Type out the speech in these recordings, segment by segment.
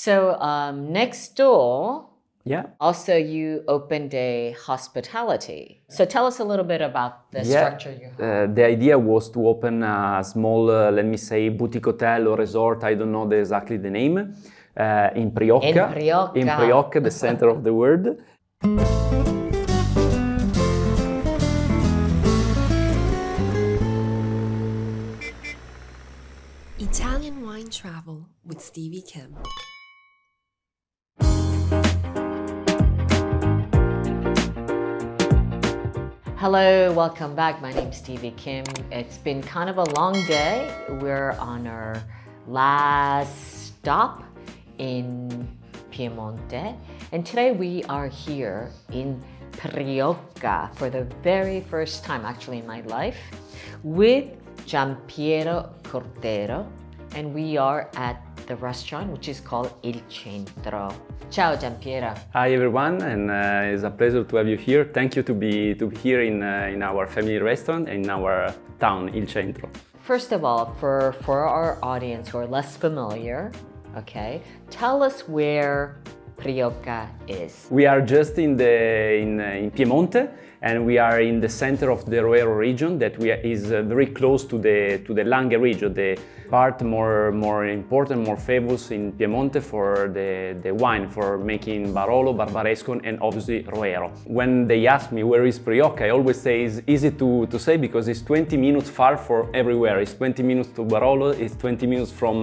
So next door, Yeah. also you opened a hospitality. So tell us a little bit about the structure you have. The idea was to open a small, let me say, boutique hotel or resort. I don't know exactly the name. In Priocca. In Priocca. The center of the world. Italian Wine Travel with Stevie Kim. Hello, welcome back. My name's Stevie Kim. It's been kind of a long day. We're on our last stop in Piedmont, and today we are here in Priocca for the very first time actually in my life with Giampiero Cordero, and we are at the restaurant which is called Il Centro. Ciao Giampiero. Hi everyone, and it's a pleasure to have you here. Thank you to be here in our family restaurant in our town, Il Centro. First of all, for our audience who are less familiar, okay, tell us where Priocca is. We are just in Piedmont, and we are in the center of the Roero region that is very close to the Langhe region, the part more important, more famous in Piedmont for the wine, for making Barolo, Barbaresco, and obviously Roero. When they ask me where is Priocca, I always say it's easy to say because it's 20 minutes far for everywhere. It's 20 minutes to Barolo, it's 20 minutes from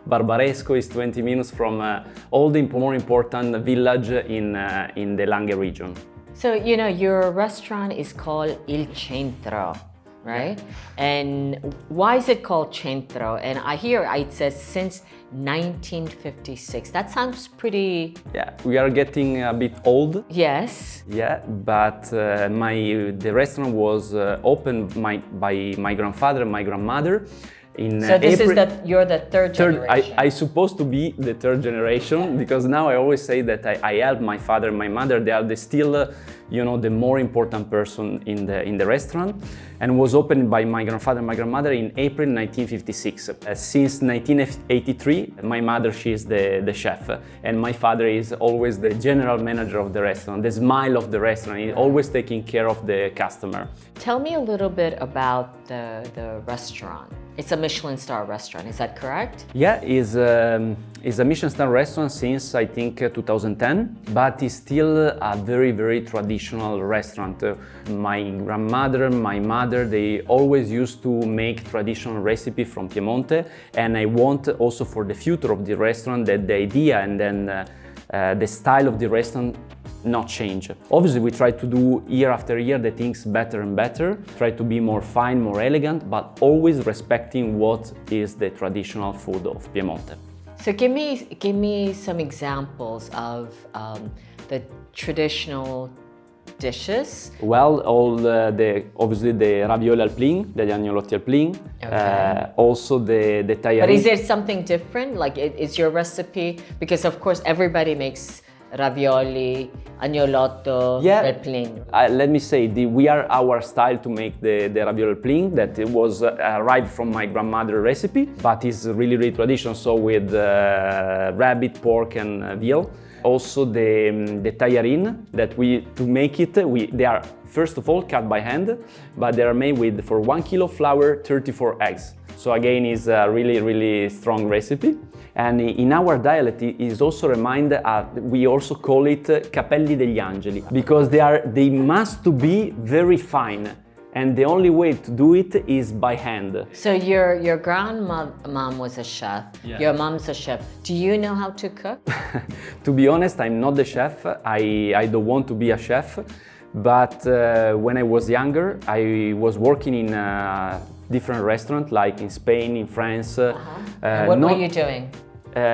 Barbaresco, is 20 minutes from all the more important village in the Langhe region. So, you know, your restaurant is called Il Centro, right? Yeah. And why is it called Centro? And I hear it says since 1956. That sounds pretty... Yeah, we are getting a bit old. Yes. Yeah, but the restaurant was opened by my grandfather and my grandmother. So this is you're the third generation. I supposed to be the third generation because now I always say that I help my father and my mother. They are still, the more important person in the restaurant, and was opened by my grandfather and my grandmother in April 1956. Since 1983, my mother, she is the chef, and my father is always the general manager of the restaurant, the smile of the restaurant. He's always taking care of the customer. Tell me a little bit about the restaurant. It's a Michelin-starred restaurant, is that correct? Yeah, it's a Michelin-starred restaurant since I think 2010, but it's still a very, very traditional restaurant. My grandmother, my mother, they always used to make traditional recipe from Piemonte, and I want also for the future of the restaurant that the idea and then the style of the restaurant not change. Obviously, we try to do year after year the things better and better, try to be more fine, more elegant, but always respecting what is the traditional food of Piemonte. So give me some examples of the traditional dishes. Well, obviously the ravioli al plin, degli agnolotti al plin. Okay. Also the tajarin. But is there something different? Like, is your recipe, because of course everybody makes ravioli, agnolotto, plin. Let me say, we are our style to make the ravioli plin that it was arrived from my grandmother's recipe, but it's really, really traditional. So with rabbit, pork, and veal. Also the tajarin that to make it, they are first of all cut by hand, but they are made with for 1 kilo flour, 34 eggs. So again, it's a really, really strong recipe. And in our dialect, it is also we also call it Capelli degli angeli, because they must to be very fine. And the only way to do it is by hand. So your grandmom was a chef, your mom's a chef. Do you know how to cook? To be honest, I'm not the chef. I don't want to be a chef. But when I was younger, I was working in a different restaurant, like in Spain, in France. What were you doing?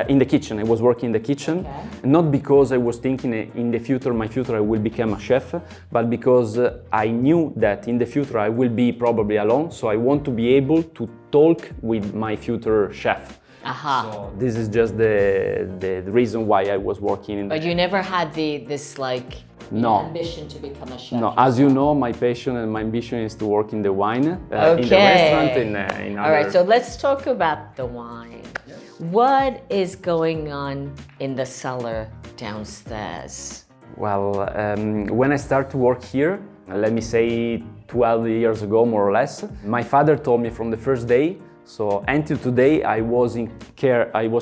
In the kitchen. I was working in the kitchen, not because I was thinking in the future, my future, I will become a chef, but because I knew that in the future I will be probably alone, so I want to be able to talk with my future chef. So this is just the reason why I was working in. But you never had this ambition to become a chef? No, as you know, my passion and my ambition is to work in the wine, in the restaurant, in All right, so let's talk about the wine. What is going on in the cellar downstairs? Well, when I started to work here, let me say 12 years ago, more or less, my father told me from the first day, so until today I was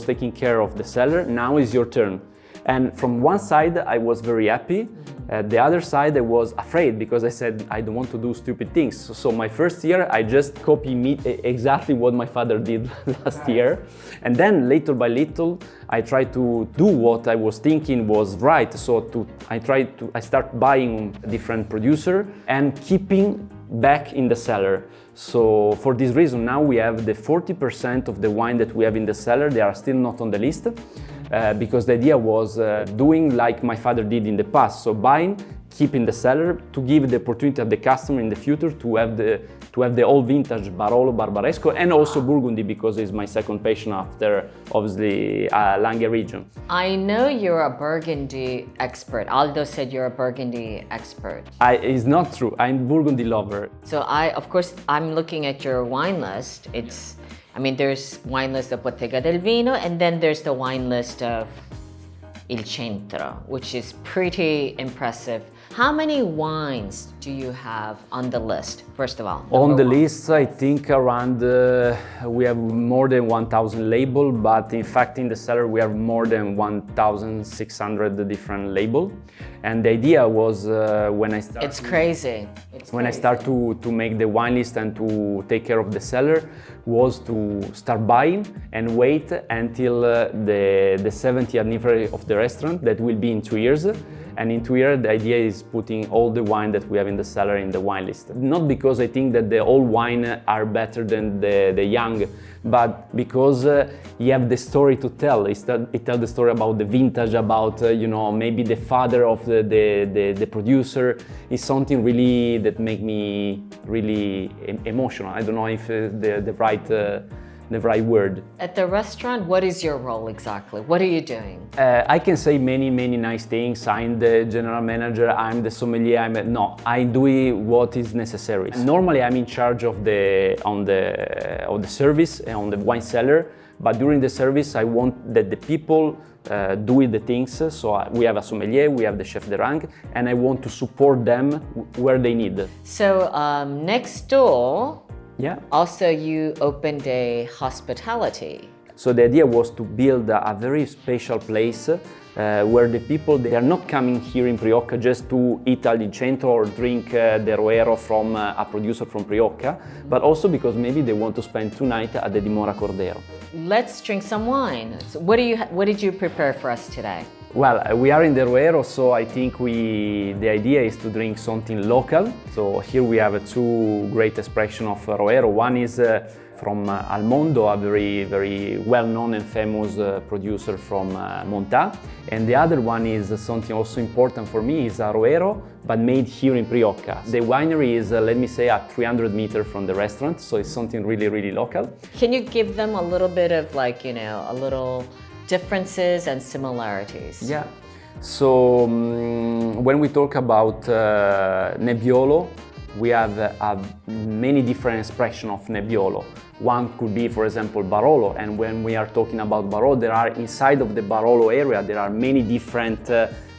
taking care of the cellar, now is your turn. And from one side I was very happy, the other side I was afraid because I said I don't want to do stupid things. So my first year I just copied exactly what my father did last year. And then little by little I tried to do what I was thinking was right. So I start buying different producer and keeping back in the cellar. So for this reason now we have the 40% of the wine that we have in the cellar, they are still not on the list. Because the idea was doing like my father did in the past, so buying, keep in the cellar to give the opportunity of the customer in the future to have the old vintage Barolo, Barbaresco, and also Burgundy because it's my second passion after obviously Langhe region. I know you're a Burgundy expert. Aldo said you're a Burgundy expert. It's not true. I'm Burgundy lover. So of course, I'm looking at your wine list. There's wine list of Bottega del Vino, and then there's the wine list of Il Centro, which is pretty impressive. How many wines do you have on the list, first of all? On the list, I think around, we have more than 1,000 labels, but in fact in the cellar we have more than 1,600 different labels. And the idea was when I started... It's crazy. When I start to make the wine list and to take care of the cellar, was to start buying and wait until the 70th anniversary of the restaurant, that will be in 2 years. And in 2 years, the idea is putting all the wine that we have in the cellar in the wine list. Not because I think that the old wine are better than the young, but because you have the story to tell. It tells the story about the vintage, about maybe the father of the producer. Is something really that make me really emotional. I don't know if the right word. At the restaurant, what is your role exactly? What are you doing? I can say many nice things. I'm the general manager, I'm the sommelier, I do what is necessary. Normally I'm in charge of the service on the wine cellar, but during the service I want that the people do the things. So we have a sommelier, we have the chef de rank, and I want to support them where they need. So next door, yeah. Also, you opened a hospitality. So the idea was to build a very special place where the people, they are not coming here in Priocca just to eat al centro or drink the Roero from a producer from Priocca, but also because maybe they want to spend 2 nights at the Dimora Cordero. Let's drink some wine. So what did you prepare for us today? Well, we are in the Roero, so I think the idea is to drink something local. So here we have 2 great expressions of Roero. One is from Almondo, a very well-known and famous producer from Montà. And the other one is something also important for me, is a Roero, but made here in Priocca. The winery is, let me say, at 300 meters from the restaurant, so it's something really local. Can you give them a little bit of a little differences and similarities? Yeah. So when we talk about Nebbiolo, we have many different expressions of Nebbiolo. One could be, for example, Barolo, and when we are talking about Barolo, there are inside of the Barolo area, there are many different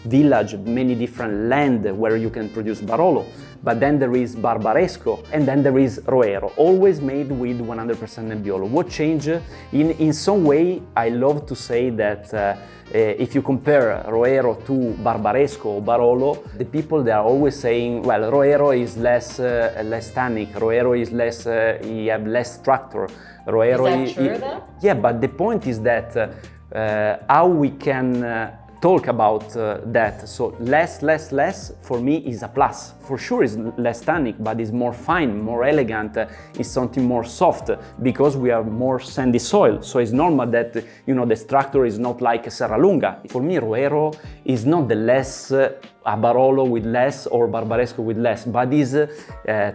villages, many different land where you can produce Barolo. But then there is Barbaresco, and then there is Roero, always made with 100% Nebbiolo. What changed? In some way, I love to say that if you compare Roero to Barbaresco or Barolo, the people, they are always saying, well, Roero is less tannic, Roero is less, you have less structure. Roero is that true though? Yeah, but the point is that how we can talk about that. So less for me is a plus. For sure it's less tannic, but it's more fine, more elegant, it's something more soft because we have more sandy soil. So it's normal that the structure is not like a Serralunga. For me, Roero is not the less a Barolo with less or Barbaresco with less, but is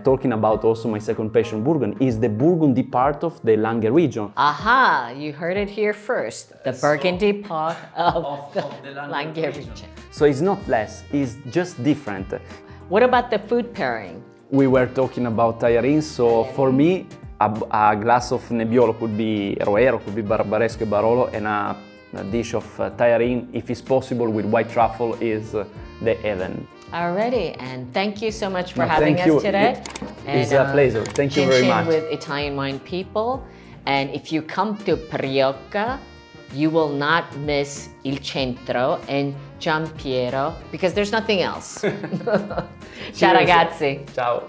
talking about also my second passion, Burgundy, is the Burgundy part of the Langhe region. Aha, you heard it here first. The Burgundy part of the Langhe region. So it's not less, it's just different. What about the food pairing? We were talking about tajarin, so for me, A glass of Nebbiolo could be Roero, could be Barbaresco e Barolo, and a dish of tajarin, if it's possible, with white truffle is the heaven. Alrighty, and thank you so much for No, having thank us you. today. It's a pleasure. Thank you very Chin much. with Italian wine people. And if you come to Priocca, you will not miss Il Centro and Giampiero because there's nothing else. Ciao Cheers. ragazzi. Ciao.